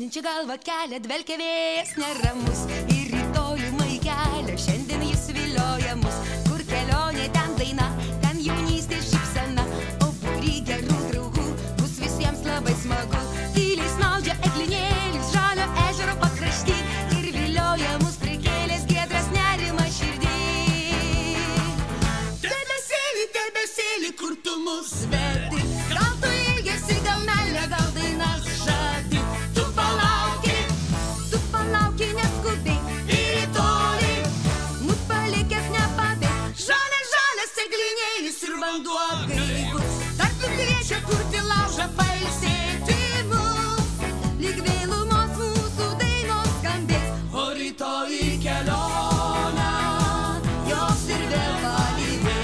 Liūdinčia galva kelia dvelkia vėjas neramus. Ir rytojimai kelia, šiandien jis vilioja mus. Kur kelionė, ten daina, ten jaunystė šypsena. O būry gerų draugų bus visiems labai smagu. Tyliai snaudžia eglinėlis žalio ežero pakrašty. Ir vilioja mus prikėlęs giedras nerima širdį. Debesėli, debesėli, kur tu mus vedi. Gal tu ilgesi, gal meilė, gal dainas žadi. Tu palauki neskubiai ir į tolį, mus palikęs nepabėg. Žalias eglinėlis ir vanduo gaivus, dar tu kviečia kurti laužą, pailsėti mus. Lyg vėlumos mūsų dainos skambės, o rytoj į kelionę jos ir vėl palydės.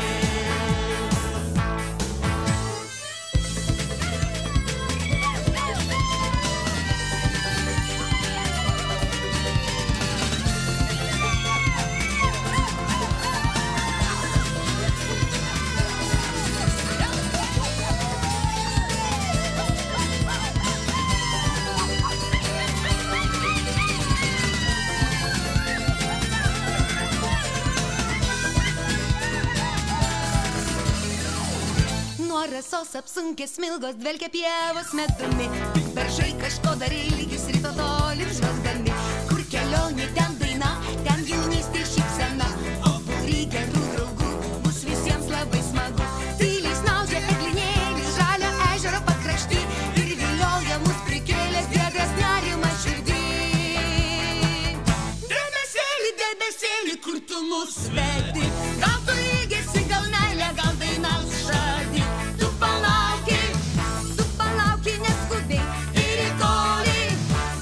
Nuo rasos apsunkės smilgos dvelkia pievos medumi. Beržai kažko dar ilgis ryto toli žvelgdami. Kur kelionė, ten daina, ten jaunystė šypsena. O būry gerų draugų bus visiems labai smagu. Tyliai snaudžia eglinėlis žalio ežero pakrašty. Ir vilioja mus prikėlęs giedras nerima širdį. Debesėli, debesėli, kur tu mus vedi. Gal tu ilgesi, gal meilė, gal dainas žadi. Tu palauki neskubiai ir į tolį,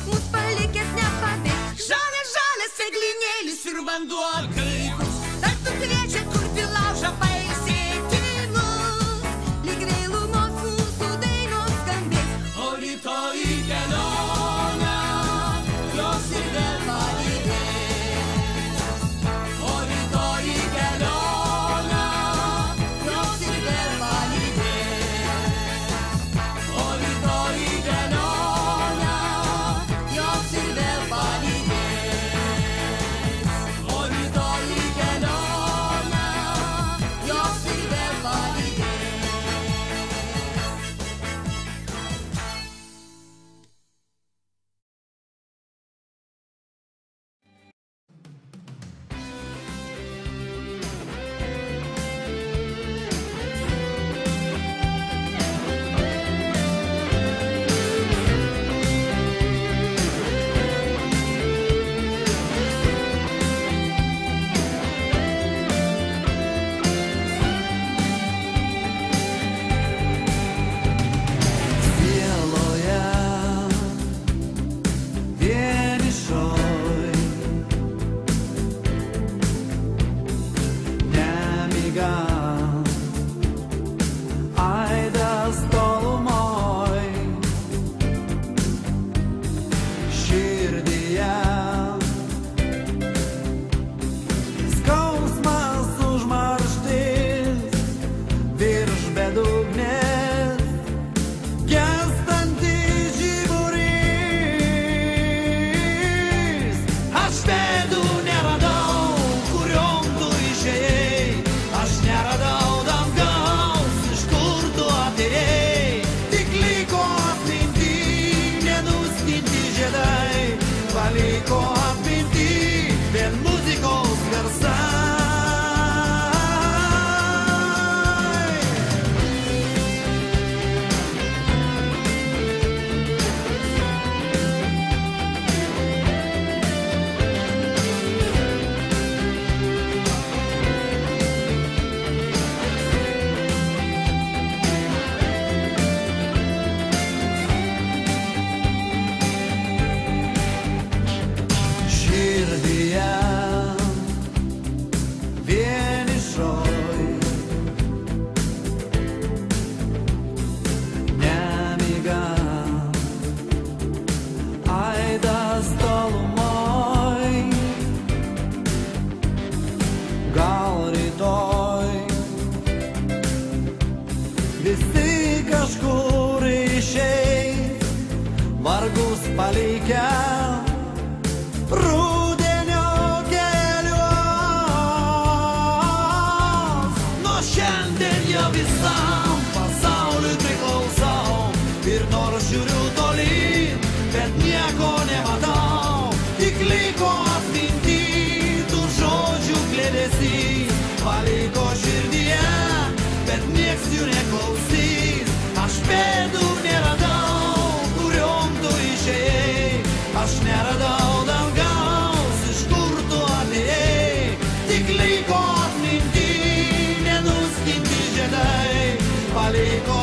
mus palikęs nepabėg. Žalias eglinėlis ir vanduo gaivus, dar tu kviečia kurti laužą, pailsėti mus. Lyg vėlumos mūsų dainos skambės, o rytoj į kelionę jos ir vėl palydės. O rytoj į kelionę jos ir vėl palydės. O rytoj į kelionę jos ir vėl palydės. O rytoj į kelionę jos ir vėl palydės. Sieloje vienišoj nemigant aidas tolumoj, širdyje skausmas užmarštis virš bedugnės. Gęstantis žiburys, aš vedu neradau, kuriom tu išėjai. Aš neradau dangaus, iš kur tu atėjai. Tik liko atminty nenuskinti žiedai, paliko atminty vien muzikos garsai. Širdyje vienišoj nemigant aidas tolumoj. Gal rytoj visi kažkur išeis, vargus palikę rudenio keliuos. Nuo šiandien jau visam pasauliui priklausau ir nors žiūriu tolyn, bet nieko nematau, tik liko atminty tų žodžių kliedesys, paliko širdyje, bet nieks jų neklausys. Aš pėdų neradau, kuriom tu išėjai, aš neradau dangaus, iš kur tu atėjai, tik liko atminty nenuskinti žiedai, paliko